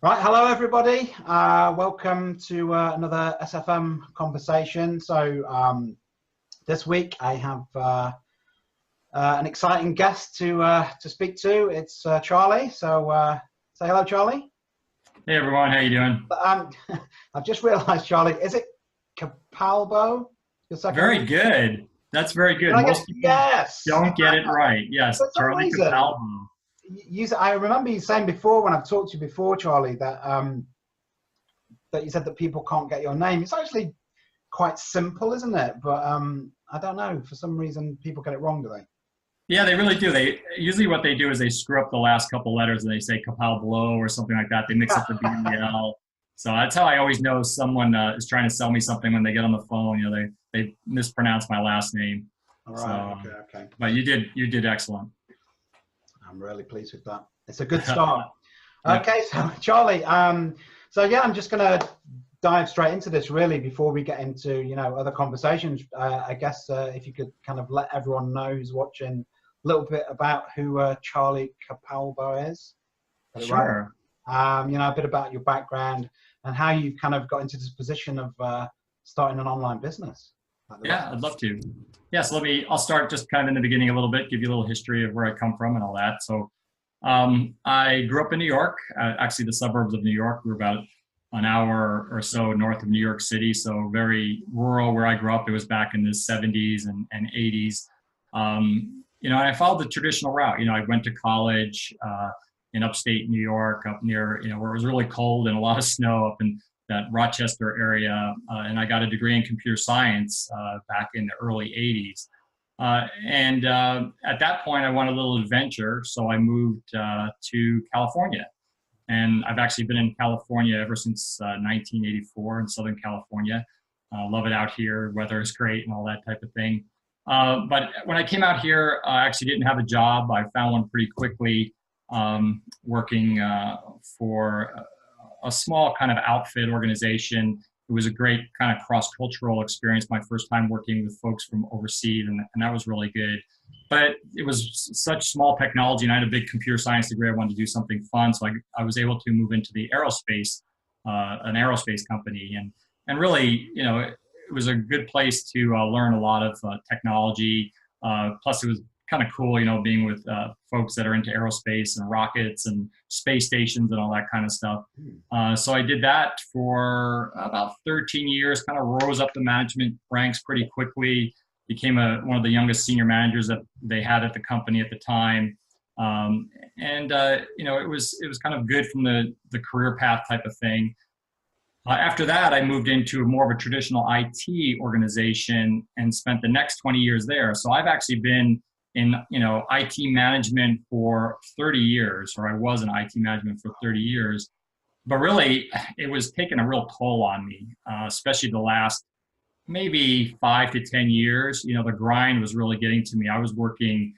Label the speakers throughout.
Speaker 1: Right, hello everybody. Welcome to another SFM conversation. So this week I have an exciting guest to speak to. It's Charlie. So say hello, Charlie.
Speaker 2: Hey everyone, how you doing?
Speaker 1: I've just realised, Charlie, is it Capalbo? Your second
Speaker 2: Very
Speaker 1: name?
Speaker 2: good. That's very good.
Speaker 1: Did I get
Speaker 2: Most
Speaker 1: it?
Speaker 2: people
Speaker 1: Yes.
Speaker 2: don't get it right. Yes,
Speaker 1: For some
Speaker 2: Charlie
Speaker 1: reason,
Speaker 2: Capalbo.
Speaker 1: I remember you saying before when I've talked to you before, Charlie, that that you said that people can't get your name. It's actually quite simple, isn't it? But I don't know. For some reason, people get it wrong, do they?
Speaker 2: Yeah, they really do. They usually what they do is they screw up the last couple letters and they say Capalbo or something like that. They mix up the B and the L. So that's how I always know someone is trying to sell me something when they get on the phone. You know, they mispronounce my last name.
Speaker 1: All
Speaker 2: So,
Speaker 1: right. Okay.
Speaker 2: but you did excellent.
Speaker 1: I'm really pleased with that. It's a good start.
Speaker 2: Yep.
Speaker 1: Okay, so Charlie, so yeah, I'm just gonna dive straight into this really before we get into other conversations. I guess if you could kind of let everyone know who's watching a little bit about who Charlie Capalbo is.
Speaker 2: Sure.
Speaker 1: Right? A bit about your background and how you kind of got into this position of starting an online business.
Speaker 2: Yeah, I'd love to. Yeah, so I'll start just kind of in the beginning a little bit, give you a little history of where I come from and all that. So I grew up in New York, actually the suburbs of New York. We're about an hour or so north of New York City, so very rural where I grew up. It was back in the 70s and 80s. And I followed the traditional route. I went to college in upstate New York, up near, where it was really cold and a lot of snow up in that Rochester area, and I got a degree in computer science back in the early 80s. And at that point, I wanted a little adventure, so I moved to California. And I've actually been in California ever since 1984 in Southern California. Love it out here. Weather is great and all that type of thing. But when I came out here, I actually didn't have a job. I found one pretty quickly working for a small kind of outfit organization. It was a great kind of cross-cultural experience, my first time working with folks from overseas, and that was really good. But it was such small technology, and I had a big computer science degree. I wanted to do something fun, so I was able to move into the aerospace, an aerospace company, and really, it was a good place to learn a lot of technology. Plus, it was kind of cool, being with folks that are into aerospace and rockets and space stations and all that kind of stuff. So I did that for about 13 years, kind of rose up the management ranks pretty quickly, became one of the youngest senior managers that they had at the company at the time. It was kind of good from the career path type of thing. After that, I moved into more of a traditional IT organization and spent the next 20 years there. So I've actually been in IT management for 30 years, or I was in IT management for 30 years. But really, it was taking a real toll on me, especially the last maybe 5 to 10 years. The grind was really getting to me. I was working,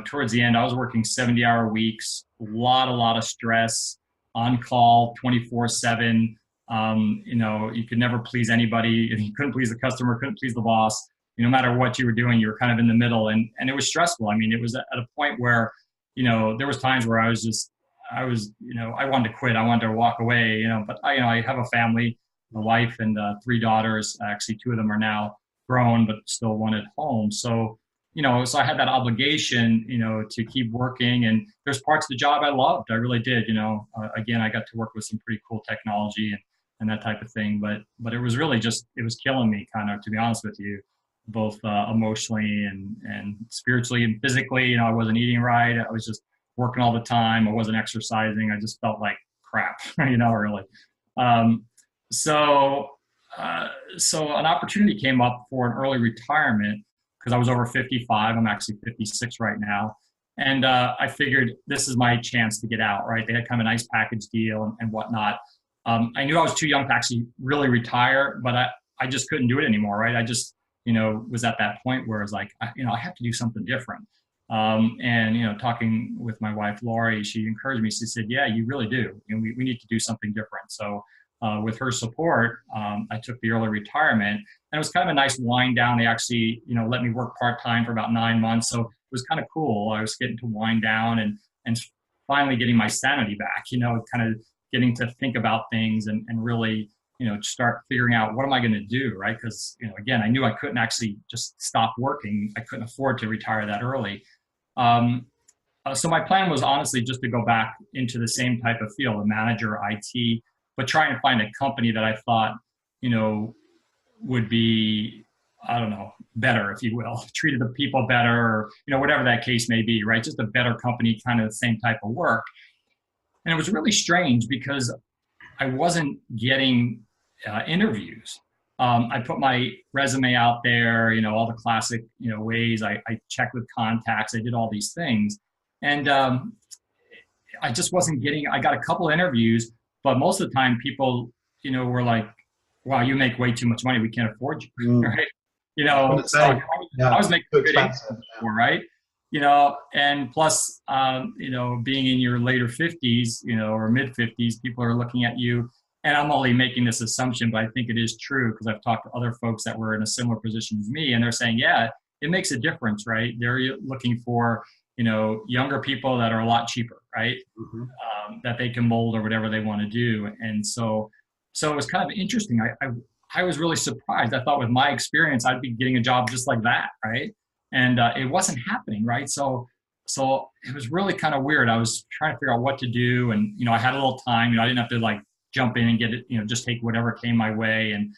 Speaker 2: towards the end, I was working 70-hour weeks, a lot of stress, on call 24/7. You could never please anybody. If you couldn't please the customer, couldn't please the boss. No matter what you were doing, you were kind of in the middle, and it was stressful. I mean, it was at a point where, there was times where I wanted to quit. I wanted to walk away, but I have a family, a wife and 3 daughters. Actually, 2 of them are now grown, but still one at home. So, so I had that obligation, to keep working, and there's parts of the job I loved. I really did, again, I got to work with some pretty cool technology and that type of thing, but it was really it was killing me, kind of, to be honest with you, both emotionally and spiritually and physically. I wasn't eating right. I was just working all the time. I wasn't exercising. I just felt like crap, really. So an opportunity came up for an early retirement because I was over 55. I'm actually 56 right now. And I figured this is my chance to get out, right? They had kind of a nice package deal and whatnot. I knew I was too young to actually really retire, but I just couldn't do it anymore, right? I just, was at that point where I was like, I have to do something different. Talking with my wife, Lori, she encouraged me. She said, yeah, you really do. We need to do something different. So with her support, I took the early retirement, and it was kind of a nice wind down. They actually, let me work part-time for about 9 months. So it was kind of cool. I was getting to wind down and finally getting my sanity back, kind of getting to think about things and really, start figuring out what am I going to do, right? Because, again, I knew I couldn't actually just stop working. I couldn't afford to retire that early. So my plan was honestly just to go back into the same type of field, a manager, IT, but try and find a company that I thought, would be, I don't know, better, if you will, treated the people better, or, whatever that case may be, right? Just a better company, kind of the same type of work. And it was really strange because I wasn't getting interviews. I put my resume out there, all the classic, ways. I checked with contacts. I did all these things. And I just wasn't getting, I got a couple interviews, but most of the time people, were like, wow, you make way too much money. We can't afford you, right? So I was making good income before, right? And plus, being in your later 50s, or mid 50s, people are looking at you. And I'm only making this assumption, but I think it is true because I've talked to other folks that were in a similar position as me, and they're saying, yeah, it makes a difference, right? They're looking for, younger people that are a lot cheaper, right? That they can mold or whatever they want to do. And so it was kind of interesting. I was really surprised. I thought with my experience, I'd be getting a job just like that, right? And it wasn't happening, right? So it was really kind of weird. I was trying to figure out what to do, and I had a little time. I didn't have to like jump in and get it, just take whatever came my way. And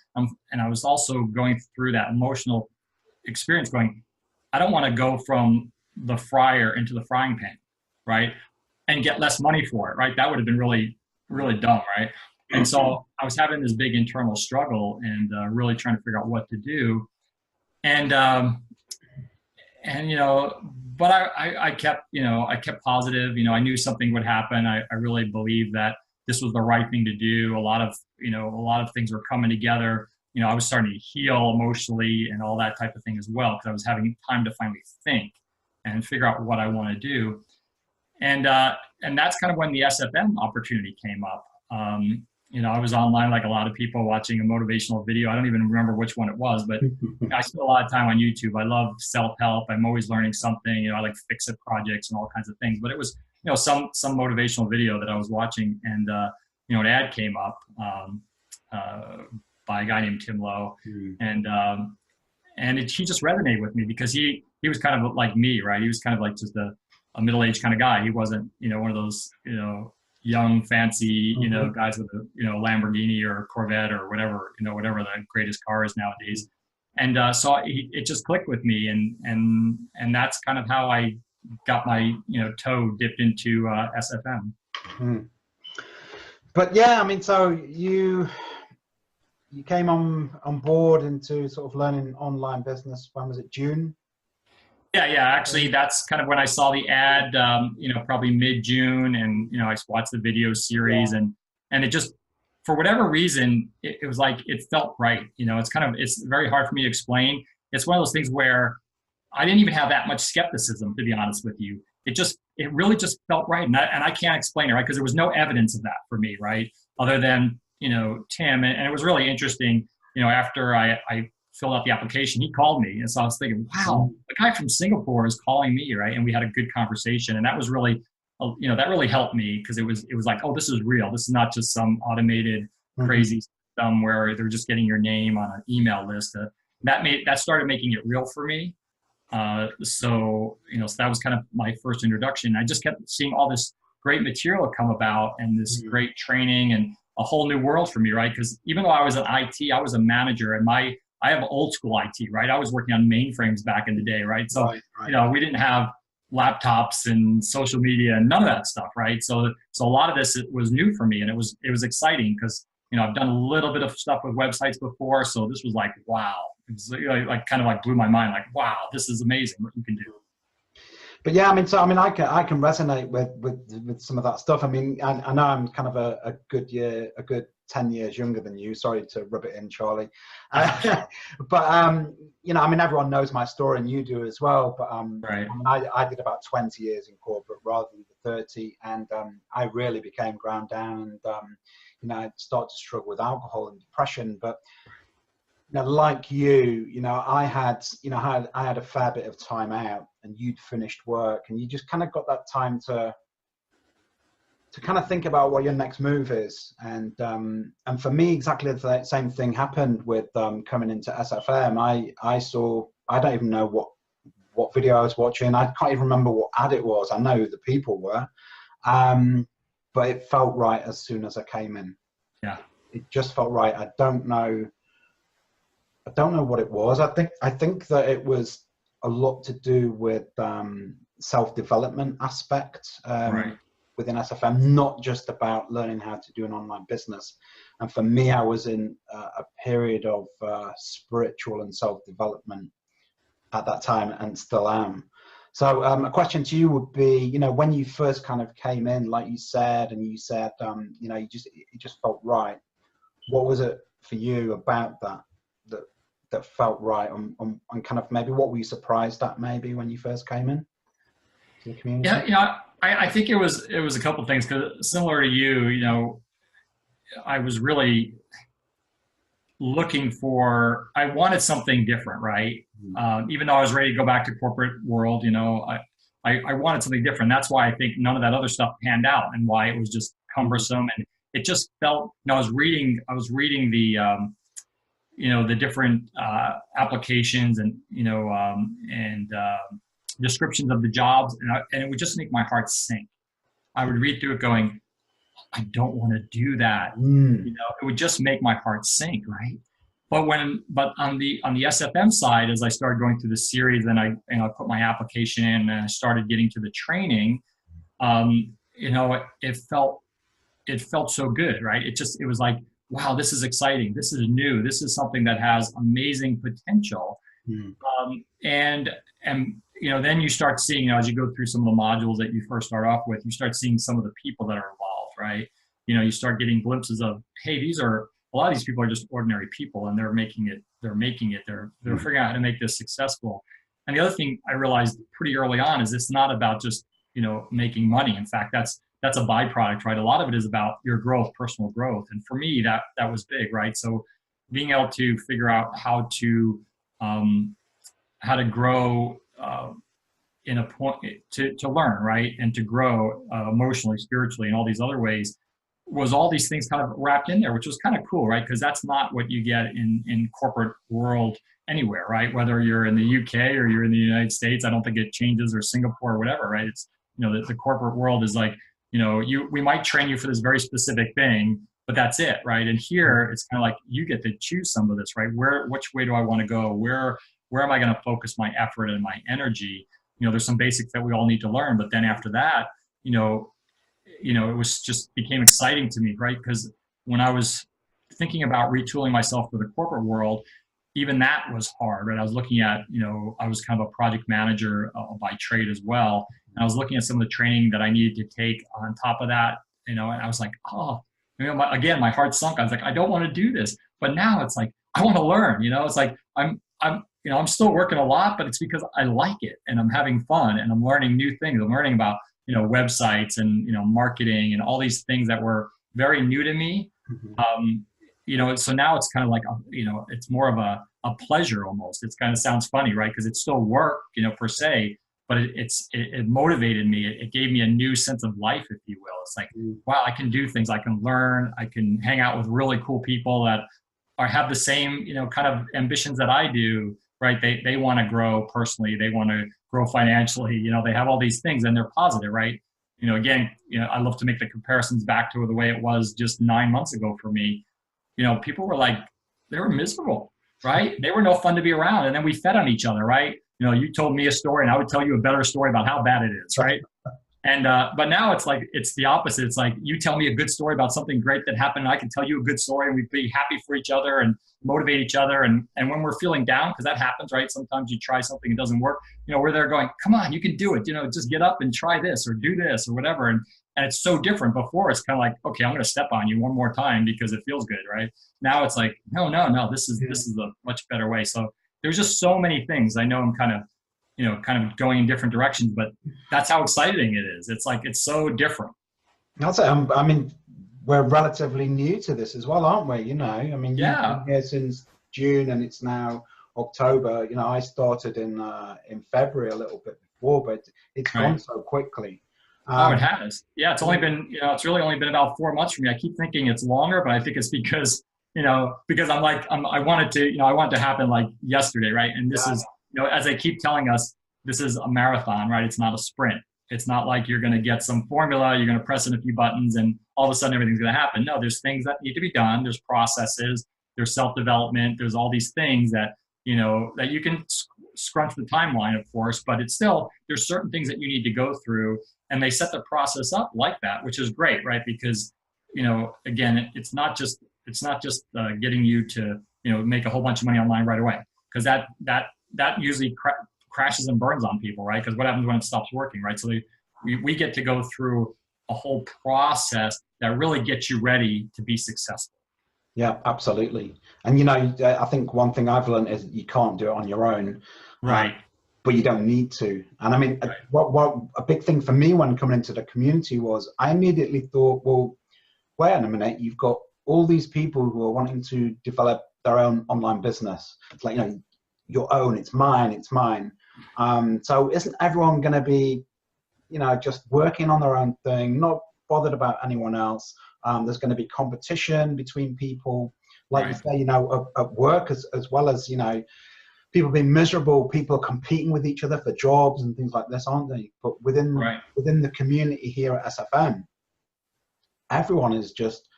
Speaker 2: I was also going through that emotional experience, going, I don't want to go from the fryer into the frying pan, right? And get less money for it, right? That would have been really, really dumb, right? And so I was having this big internal struggle and really trying to figure out what to do. And but I kept, I kept positive. I knew something would happen. I really believed that this was the right thing to do. A lot of things were coming together. I was starting to heal emotionally and all that type of thing as well, because I was having time to finally think and figure out what I want to do. And that's kind of when the SFM opportunity came up. I was online like a lot of people watching a motivational video. I don't even remember which one it was, but I spent a lot of time on YouTube. I love self-help. I'm always learning something. I like fix-it projects and all kinds of things. But it was, some motivational video that I was watching, and an ad came up by a guy named Tim Lowe, and he just resonated with me because he was kind of like me, right? He was kind of like just a middle-aged kind of guy. He wasn't, one of those, young, fancy, guys with a, Lamborghini or a Corvette or whatever, whatever the greatest car is nowadays. And so it just clicked with me, and that's kind of how I got my, toe dipped into SFM.
Speaker 1: But yeah, I mean, so you came on board into sort of learning online business. When was it? June?
Speaker 2: Yeah. Actually, that's kind of when I saw the ad, probably mid-June, and, I watched the video series, and it just, for whatever reason, it was like, it felt right. It's very hard for me to explain. It's one of those things where I didn't even have that much skepticism, to be honest with you. It really just felt right. And I can't explain it, right? Because there was no evidence of that for me, right? Other than, Tim. And it was really interesting, after I filled out the application, he called me. And so I was thinking, wow, the guy from Singapore is calling me, right? And we had a good conversation. And that was really, that really helped me, because it was like, oh, this is real. This is not just some automated crazy system where they're just getting your name on an email list. That started making it real for me. So that was kind of my first introduction. I just kept seeing all this great material come about, and this great training, and a whole new world for me, right? Because even though I was in IT, I was a manager, and I have old school IT, right? I was working on mainframes back in the day, right? So, we didn't have laptops and social media and none of that stuff, right? So a lot of this was new for me, and it was exciting because, I've done a little bit of stuff with websites before. So this was like, wow. It was like kind of like blew my mind, like, wow, this is amazing what you can do.
Speaker 1: But yeah, I can resonate with some of that stuff. I mean, I know I'm kind of a good 10 years younger than you. Sorry to rub it in, Charlie. But everyone knows my story, and you do as well. But I did about 20 years in corporate rather than the 30, and I really became ground down, and I started to struggle with alcohol and depression. But like you, I had a fair bit of time out, and you'd finished work, and you just kind of got that time to to kind of think about what your next move is. And for me, exactly the same thing happened with coming into SFM. I don't even know what video I was watching. I can't even remember what ad it was. I know who the people were. But it felt right as soon as I came in.
Speaker 2: Yeah.
Speaker 1: It just felt right. I don't know what it was. I think that it was a lot to do with self-development aspect within SFM, not just about learning how to do an online business. And for me, I was in a period of spiritual and self-development at that time, and still am. So a question to you would be, you know, when you first kind of came in, like you said, and you said, you know, it just felt right. What was it for you about that felt right, and kind of maybe what were you surprised at maybe when you first came in to the community?
Speaker 2: Yeah, I think it was a couple of things, because similar to you, you know, I was really looking for, I wanted something different, right? Even though I was ready to go back to corporate world, you know, I wanted something different. That's why I think none of that other stuff panned out, and why it was just cumbersome, and it just felt, you know, I was reading the, you know, the different applications and, you know, descriptions of the jobs, and it would just make my heart sink. I would read through it going, I don't want to do that. You know, it would just make my heart sink, right? But on the SFM side, as I started going through the series, and I put my application in, and I started getting to the training, you know, it felt so good, right? It was like, wow, this is exciting. This is new. This is something that has amazing potential. And you know, then you start seeing, you know, as you go through some of the modules that you first start off with, you start seeing some of the people that are involved, right? You know, you start getting glimpses of, hey, a lot of these people are just ordinary people, and they're making it. They're figuring out how to make this successful. And the other thing I realized pretty early on is it's not about just, you know, making money. In fact, that's a byproduct, right? A lot of it is about your growth, personal growth. And for me, that was big, right? So being able to figure out how to grow in a point to learn, right? And to grow emotionally, spiritually, and all these other ways, was all these things kind of wrapped in there, which was kind of cool, right? Because that's not what you get in corporate world anywhere, right? Whether you're in the UK or you're in the United States, I don't think it changes, or Singapore or whatever, right? It's, you know, the corporate world is like, you know, we might train you for this very specific thing, but that's it, right? And here it's kind of like you get to choose some of this, right? Which way do I want to go? Where am I going to focus my effort and my energy? You know, there's some basics that we all need to learn, but then after that, you know, it was just became exciting to me, right? Because when I was thinking about retooling myself for the corporate world, even that was hard, right? I was looking at, you know, I was kind of a project manager by trade as well. And I was looking at some of the training that I needed to take on top of that, you know, and I was like, oh, you know, again, my heart sunk. I was like, I don't want to do this. But now it's like, I want to learn, you know, it's like, you know, I'm still working a lot, but it's because I like it and I'm having fun and I'm learning new things. I'm learning about, you know, websites and, you know, marketing and all these things that were very new to me. You know, so now it's kind of like, you know, it's more of a pleasure almost. It's kind of sounds funny, right? Because it's still work, you know, per se, but it motivated me. It gave me a new sense of life, if you will. It's like, wow, I can do things. I can learn. I can hang out with really cool people that have the same, you know, kind of ambitions that I do, right? They want to grow personally. They want to grow financially. You know, they have all these things and they're positive, right? You know, again, you know, I love to make the comparisons back to the way it was just 9 months ago for me. You know, people were like, they were miserable, right? They were no fun to be around. And then we fed on each other, right? You know, you told me a story and I would tell you a better story about how bad it is, right? And, but now it's like, it's the opposite. It's like, you tell me a good story about something great that happened, and I can tell you a good story, and we'd be happy for each other and motivate each other. And when we're feeling down, because that happens, right? Sometimes you try something, it doesn't work. You know, we're there going, come on, you can do it. You know, just get up and try this or do this or whatever. And it's so different. Before it's kind of like, okay, I'm going to step on you one more time because it feels good, right? Now it's like, no, this is a much better way. So there's just so many things. I know I'm kind of going in different directions, but that's how exciting it is. It's like, it's so different.
Speaker 1: I'll say, I mean, we're relatively new to this as well, aren't we? You know, I mean, you've been here since June and it's now October. You know, I started in February, a little bit before, but it's gone so quickly.
Speaker 2: Oh, it has. Yeah, it's only been, it's really only been about 4 months for me. I keep thinking it's longer, but I think it's because, because I wanted to, I want it to happen like yesterday, right? And this
Speaker 1: Yeah,
Speaker 2: is, as they keep telling us, this is a marathon, right? It's not a sprint. It's not like you're going to get some formula, you're going to press in a few buttons and all of a sudden everything's going to happen. No, there's things that need to be done. There's processes, there's self-development, there's all these things that, that you can scrunch the timeline, of course, but it's still, there's certain things that you need to go through, and they set the process up like that, which is great, right? Because, again, it's not just getting you to, make a whole bunch of money online right away, because that usually crashes and burns on people, right? Because what happens when it stops working, right? So we get to go through a whole process that really gets you ready to be successful.
Speaker 1: Yeah, absolutely. And I think one thing I've learned is you can't do it on your own,
Speaker 2: Right?
Speaker 1: But you don't need to. And I mean,
Speaker 2: Right.
Speaker 1: what a big thing for me when coming into the community was I immediately thought, well, wait a minute, you've got all these people who are wanting to develop their own online business. It's like, your own, it's mine. So isn't everyone going to be, just working on their own thing, not bothered about anyone else? There's going to be competition between people, like
Speaker 2: Right.
Speaker 1: you say, at work as well as, people being miserable, people are competing with each other for jobs and things like this, aren't they? But within the community here at SFM, everyone is just,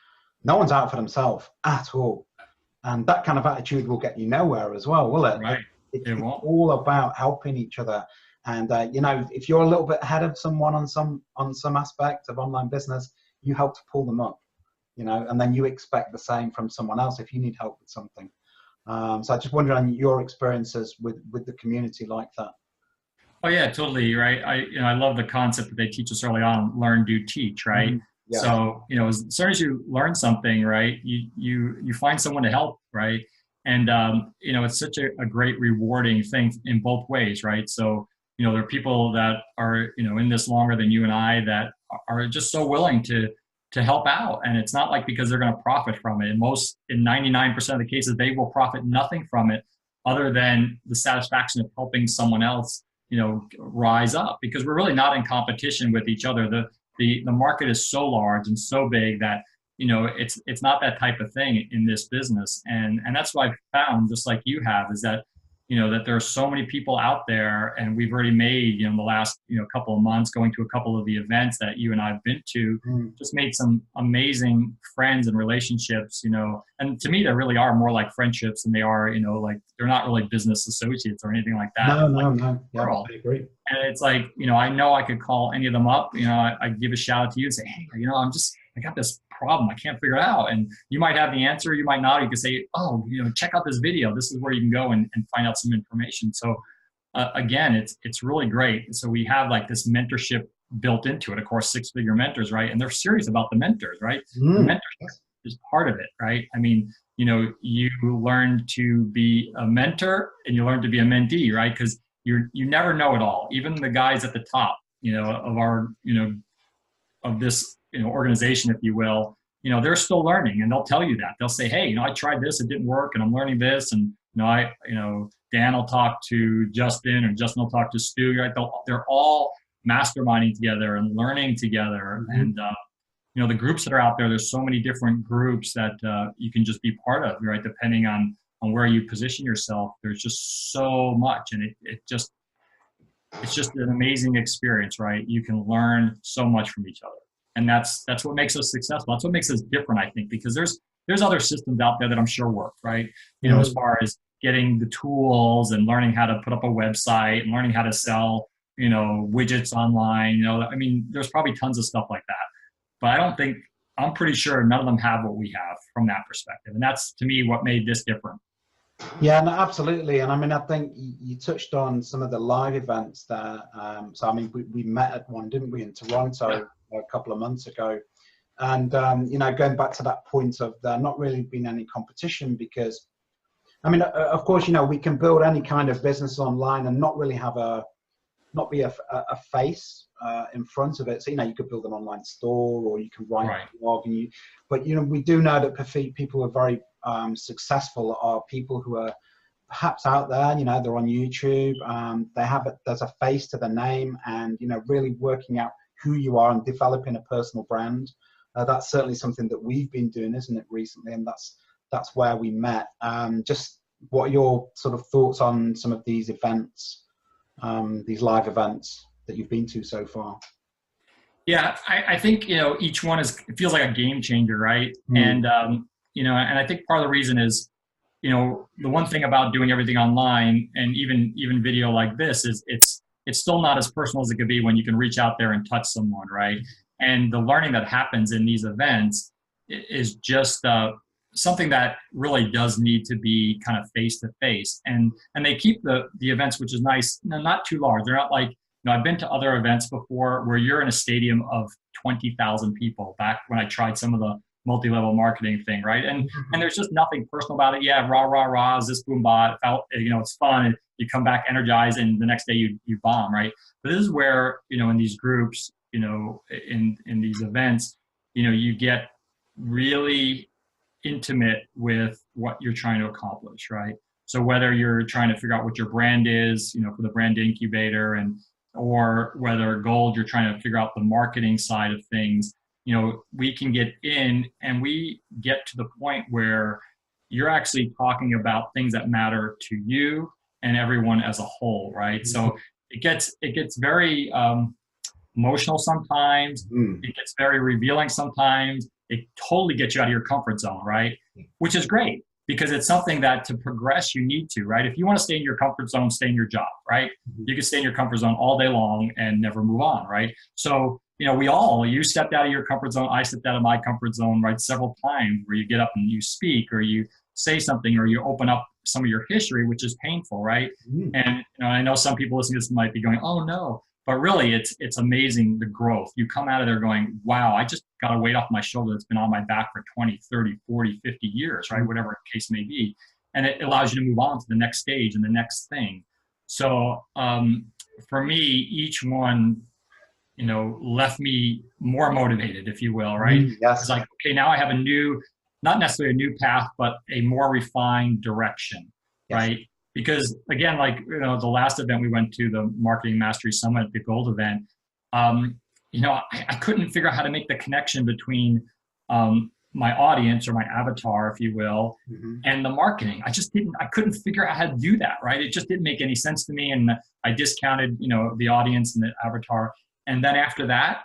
Speaker 1: no one's out for themselves at all. And that kind of attitude will get you nowhere as well, will it?
Speaker 2: Right.
Speaker 1: It's all about helping each other. And, if you're a little bit ahead of someone on some aspect of online business, you help to pull them up, and then you expect the same from someone else if you need help with something. So I just wonder on your experiences with the community like that.
Speaker 2: Oh yeah, totally. Right. I love the concept that they teach us early on, learn, do, teach, right?
Speaker 1: Yeah.
Speaker 2: So, as soon as you learn something, right, you find someone to help, right? And, it's such a great rewarding thing in both ways, right? So, there are people that are, in this longer than you and I that are just so willing to help out. And it's not like because they're going to profit from it. In 99% of the cases, they will profit nothing from it other than the satisfaction of helping someone else, rise up, because we're really not in competition with each other. The market is so large and so big that, it's not that type of thing in this business. And that's what I've found, just like you have, is that, that there are so many people out there, and we've already made, in the last, couple of months, going to a couple of the events that you and I've been to, just made some amazing friends and relationships, and to me, they really are more like friendships than they are, like they're not really business associates or anything like that.
Speaker 1: No. Yeah, I agree.
Speaker 2: And it's like, I know I could call any of them up, I give a shout out to you and say, hey, I got this problem. I can't figure it out. And you might have the answer, you might not. You could say, oh, check out this video. This is where you can go and find out some information. So again, it's really great. So we have like this mentorship built into it. Of course, 6-figure mentors, right? And they're serious about the mentors, right? The mentorship is part of it, right? I mean, you learn to be a mentor and you learn to be a mentee, right? Because you never know it all. Even the guys at the top, of our, of this, organization, if you will, they're still learning, and they'll tell you that. They'll say, hey, I tried this, it didn't work, and I'm learning this. And, Dan will talk to Justin, or Justin will talk to Stu, right? They're all masterminding together and learning together. And, the groups that are out there, there's so many different groups that you can just be part of, right? Depending on where you position yourself, there's just so much. And it's just an amazing experience, right? You can learn so much from each other. And that's what makes us successful. That's what makes us different, I think, because there's other systems out there that I'm sure work, right? As far as getting the tools and learning how to put up a website and learning how to sell, widgets online, I mean, there's probably tons of stuff like that. But I'm pretty sure none of them have what we have from that perspective. And that's, to me, what made this different.
Speaker 1: Yeah, no, absolutely. And I mean, I think you touched on some of the live events there. So, I mean, we met at one, didn't we, in Toronto a couple of months ago. And, going back to that point of there not really been any competition, because, I mean, of course, we can build any kind of business online and not really have not be a face in front of it. So, you could build an online store, or you can write a blog, but we do know that people who are very successful are people who are perhaps out there, they're on YouTube, there's a face to the name, and, really working out who you are and developing a personal brand. That's certainly something that we've been doing, isn't it, recently? And that's where we met. Just what are your sort of thoughts on some of these events, these live events that you've been to so far?
Speaker 2: Yeah, I think, each one it feels like a game changer, right? And, and I think part of the reason is, the one thing about doing everything online and even video like this is it's still not as personal as it could be when you can reach out there and touch someone, right? And the learning that happens in these events is just something that really does need to be kind of face to face. And they keep the events, which is nice, not too large. They're not like, I've been to other events before where you're in a stadium of 20,000 people back when I tried some of the multi-level marketing thing, right? And there's just nothing personal about it. Yeah, rah, rah, rah, is this boom bot, it's fun. And you come back energized and the next day you bomb, right? But this is where, in these groups, in these events, you get really intimate with what you're trying to accomplish, right? So whether you're trying to figure out what your brand is, for the brand incubator, or whether gold, you're trying to figure out the marketing side of things, we can get in and we get to the point where you're actually talking about things that matter to you and everyone as a whole, right? So it gets very emotional sometimes. It gets very revealing sometimes. It totally gets you out of your comfort zone, right? Which is great because it's something that to progress you need to, right? If you want to stay in your comfort zone, stay in your job, right? You can stay in your comfort zone all day long and never move on, right? So, you stepped out of your comfort zone, I stepped out of my comfort zone, right? Several times where you get up and you speak or you say something or you open up some of your history, which is painful, right? And I know some people listening to this might be going, oh no, but really it's amazing the growth. You come out of there going, wow, I just got a weight off my shoulder that's been on my back for 20, 30, 40, 50 years, right? Whatever the case may be. And it allows you to move on to the next stage and the next thing. So for me, each one, left me more motivated, if you will, right?
Speaker 1: Yes.
Speaker 2: It's like, okay, now I have not necessarily a new path, but a more refined direction, right? Because again, like, the last event we went to, the Marketing Mastery Summit, the Gold event, I couldn't figure out how to make the connection between my audience or my avatar, if you will, and the marketing. I couldn't figure out how to do that, right? It just didn't make any sense to me. And I discounted, the audience and the avatar. And then after that,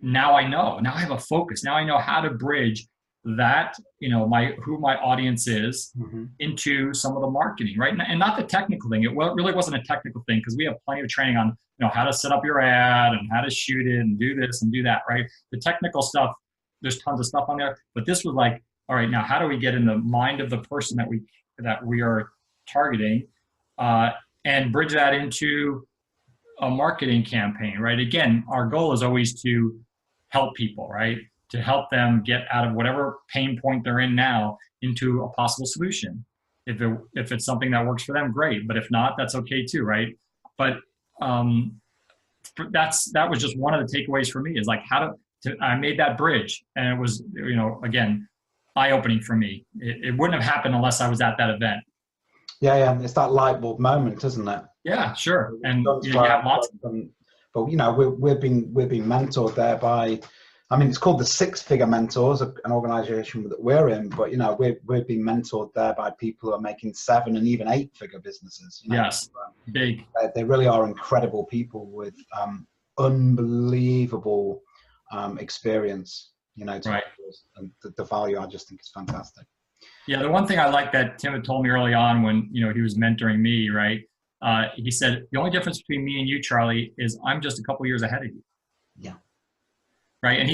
Speaker 2: now I know, now I have a focus. Now I know how to bridge that, who my audience is into some of the marketing, right? And not the technical thing. It really wasn't a technical thing because we have plenty of training on, how to set up your ad and how to shoot it and do this and do that, right? The technical stuff, there's tons of stuff on there, but this was like, all right, now how do we get in the mind of the person that we are targeting and bridge that into a marketing campaign, right? Again, our goal is always to help people, right? To help them get out of whatever pain point they're in now into a possible solution. If it's something that works for them, great. But if not, that's okay too, right? But that was just one of the takeaways for me is like I made that bridge, and it was, again, eye-opening for me. It wouldn't have happened unless I was at that event.
Speaker 1: Yeah, it's that light bulb moment, isn't it?
Speaker 2: Yeah, sure. And you have lots.
Speaker 1: But we're being mentored there by, it's called the Six Figure Mentors, an organization that we're in. But we're being mentored there by people who are making 7 and even 8 figure businesses.
Speaker 2: Yes, big.
Speaker 1: They really are incredible people with unbelievable experience.
Speaker 2: Right.
Speaker 1: And the value, I just think, is fantastic.
Speaker 2: Yeah, the one thing I like that Tim had told me early on when he was mentoring me, right? He said the only difference between me and you, Charlie, is I'm just a couple years ahead of you.
Speaker 1: Yeah.
Speaker 2: Right, and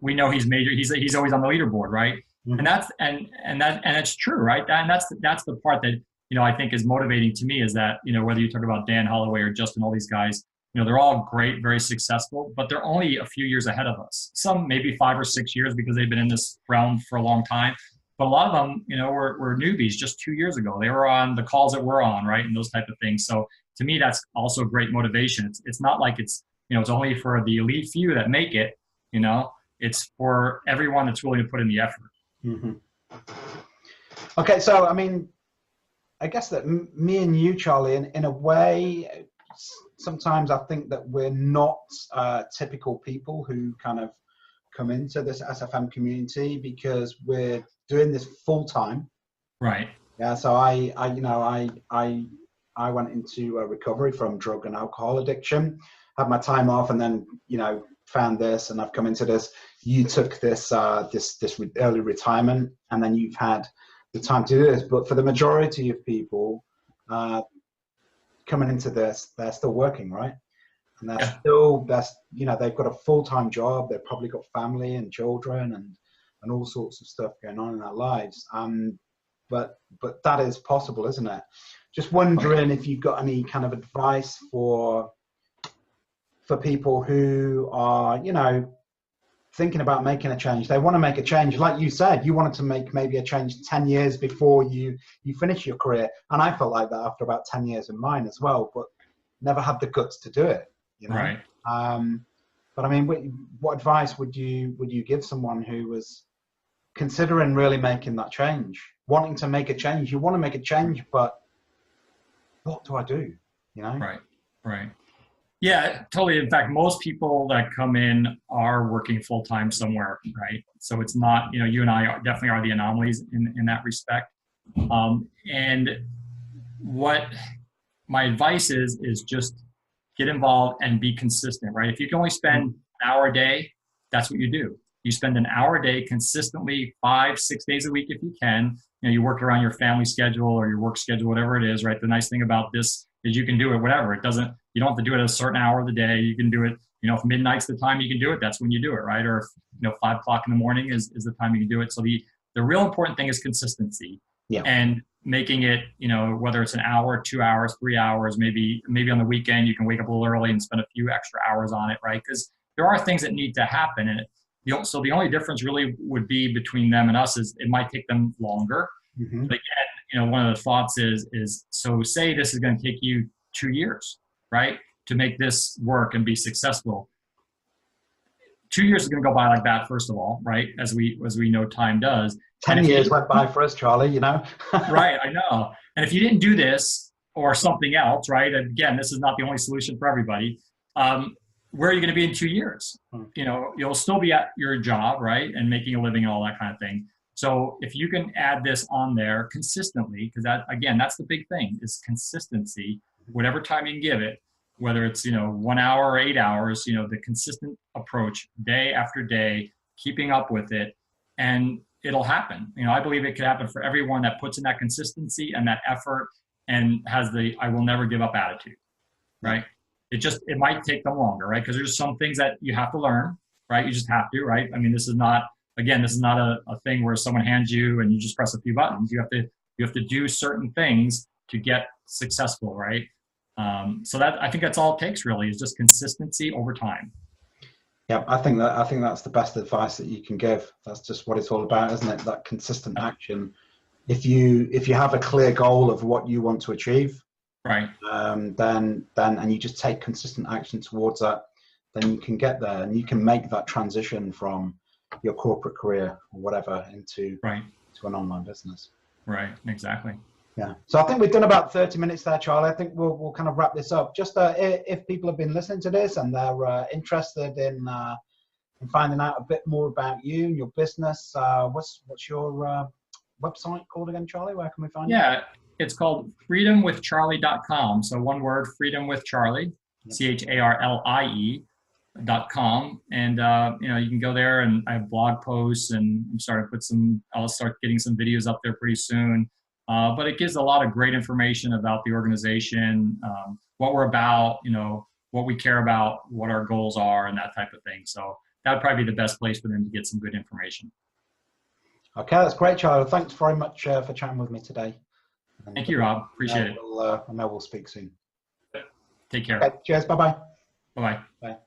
Speaker 2: we know he's major. He's always on the leaderboard, right? And that's and it's true, right? And that's the part that I think is motivating to me is that whether you talk about Dan Holloway or Justin, all these guys, they're all great, very successful, but they're only a few years ahead of us. Some maybe 5 or 6 years because they've been in this realm for a long time. But a lot of them, were newbies just 2 years ago. They were on the calls that we're on, right? And those type of things. So to me, that's also great motivation. It's not like it's only for the elite few that make it, it's for everyone that's willing to put in the effort.
Speaker 1: Okay. So, I guess that me and you, Charlie, in a way, sometimes I think that we're not typical people who kind of come into this SFM community because we're doing this full time.
Speaker 2: Right.
Speaker 1: Yeah. So I went into a recovery from drug and alcohol addiction, had my time off, and then, found this, and I've come into this. You took this early retirement, and then you've had the time to do this. But for the majority of people coming into this, they're still working, right? And they've got a full-time job. They've probably got family and children and all sorts of stuff going on in their lives. But that is possible, isn't it? Just wondering if you've got any kind of advice for people who are, thinking about making a change. They want to make a change. Like you said, you wanted to make maybe a change 10 years before you finish your career. And I felt like that after about 10 years in mine as well, but never had the guts to do it,
Speaker 2: Right.
Speaker 1: But I mean, what advice would you give someone who was considering really making that change, wanting to make a change? You want to make a change, but what do I do?
Speaker 2: Right. Yeah, totally. In fact, most people that come in are working full time somewhere, right? So it's not, you and I definitely are the anomalies in that respect. And what my advice is just get involved and be consistent, right? If you can only spend an hour a day, that's what you do. You spend an hour a day consistently, 5-6 days a week if you can. You work around your family schedule or your work schedule, whatever it is, right? The nice thing about this is you can do it whatever. You don't have to do it at a certain hour of the day. You can do it, if midnight's the time you can do it, that's when you do it, right? Or if 5 o'clock in the morning is the time you can do it. So the real important thing is consistency. Yeah. And making it, whether it's an hour, 2 hours, 3 hours, maybe on the weekend, you can wake up a little early and spend a few extra hours on it, right? Because there are things that need to happen in it. So the only difference really would be between them and us is it might take them longer. Mm-hmm. But again, one of the thoughts is so say this is going to take you 2 years, right, to make this work and be successful. 2 years is going to go by like that, first of all, right? As we know, time does.
Speaker 1: 10 years went by for us, Charlie,
Speaker 2: Right, I know. And if you didn't do this or something else, right? Again, this is not the only solution for everybody. Where are you going to be in 2 years? You'll still be at your job, right? And making a living and all that kind of thing. So if you can add this on there consistently, because that's the big thing is consistency, whatever time you can give it, whether it's, 1 hour or 8 hours, the consistent approach day after day, keeping up with it, and it'll happen. I believe it could happen for everyone that puts in that consistency and that effort and has the, I will never give up attitude, right? It might take them longer, right? Because there's some things that you have to learn, right? You just have to, right? I mean, this is not a thing where someone hands you and you just press a few buttons. You have to do certain things to get successful, right? So I think that's all it takes really is just consistency over time.
Speaker 1: Yeah, I think that's the best advice that you can give. That's just what it's all about, isn't it? That consistent action. If you have a clear goal of what you want to achieve, right, then and you just take consistent action towards that, then you can get there and you can make that transition from your corporate career or whatever into an online business. Right,
Speaker 2: exactly.
Speaker 1: Yeah. So I think we've done about 30 minutes there, Charlie. I think we'll kind of wrap this up. Just if people have been listening to this and they're interested in finding out a bit more about you and your business, what's your website called again, Charlie? Where can we find it?
Speaker 2: Yeah, it's called freedomwithcharlie.com. So one word, freedom with Charlie, CHARLIE.com. And, you can go there and I have blog posts and I'll start getting some videos up there pretty soon. But it gives a lot of great information about the organization, what we're about, what we care about, what our goals are, and that type of thing. So that would probably be the best place for them to get some good information.
Speaker 1: Okay, that's great, Charlie. Thanks very much for chatting with me today. And
Speaker 2: thank you, Rob. Appreciate it.
Speaker 1: I know we'll speak soon.
Speaker 2: Take care.
Speaker 1: Okay, cheers. Bye-bye.
Speaker 2: Bye-bye.
Speaker 1: Bye.